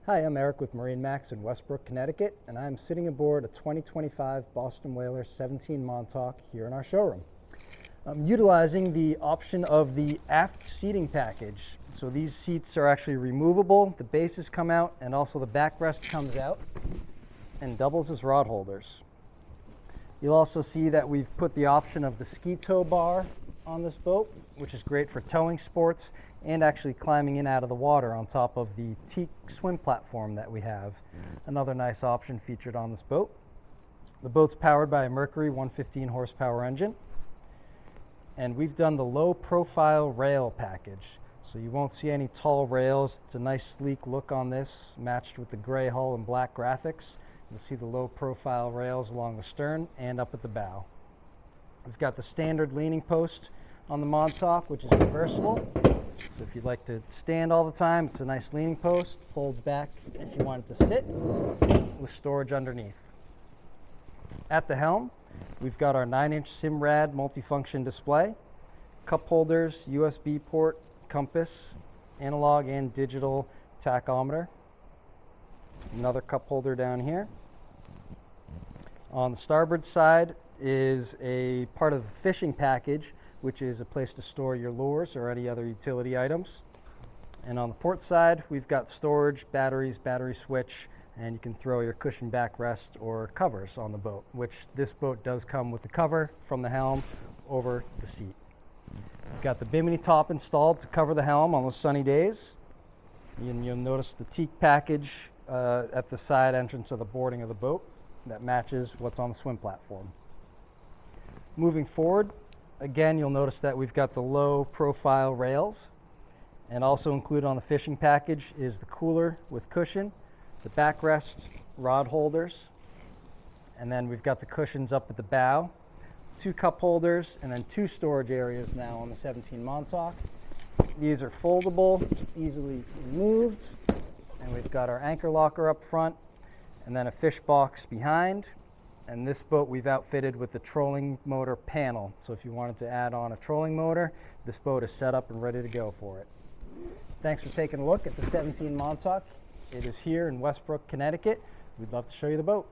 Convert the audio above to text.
Hi, I'm Eric with MarineMax in Westbrook, Connecticut, and I'm sitting aboard a 2025 Boston Whaler 17 Montauk here in our showroom. I'm utilizing the option of the aft seating package. So these seats are actually removable, the bases come out, and also the backrest comes out and doubles as rod holders. You'll also see that we've put the option of the ski tow bar on this boat, which is great for towing sports and actually climbing in out of the water on top of the teak swim platform that we have. Another nice option featured on this boat. The boat's powered by a Mercury 115 horsepower engine, and we've done the low profile rail package. So you won't see any tall rails. It's a nice sleek look on this, matched with the gray hull and black graphics. You'll see the low profile rails along the stern and up at the bow. We've got the standard leaning post on the Montauk, which is reversible. So if you'd like to stand all the time, it's a nice leaning post, folds back if you want it to sit, with storage underneath. At the helm, we've got our 9-inch Simrad multifunction display, cup holders, USB port, compass, analog and digital tachometer. Another cup holder down here. On the starboard side is a part of the fishing package, which is a place to store your lures or any other utility items. And on the port side, we've got storage, batteries, battery switch, and you can throw your cushion backrest or covers on the boat, which this boat does come with the cover from the helm over the seat. We've got the bimini top installed to cover the helm on those sunny days. And you'll notice the teak package at the side entrance of the boarding of the boat that matches what's on the swim platform. Moving forward, again, you'll notice that we've got the low profile rails, and also included on the fishing package is the cooler with cushion, the backrest rod holders, and then we've got the cushions up at the bow, 2 cup holders, and then 2 storage areas now on the 17 Montauk. These are foldable, easily removed, and we've got our anchor locker up front, and then a fish box behind. And this boat we've outfitted with the trolling motor panel. So if you wanted to add on a trolling motor, this boat is set up and ready to go for it. Thanks for taking a look at the 17 Montauk. It is here in Westbrook, Connecticut. We'd love to show you the boat.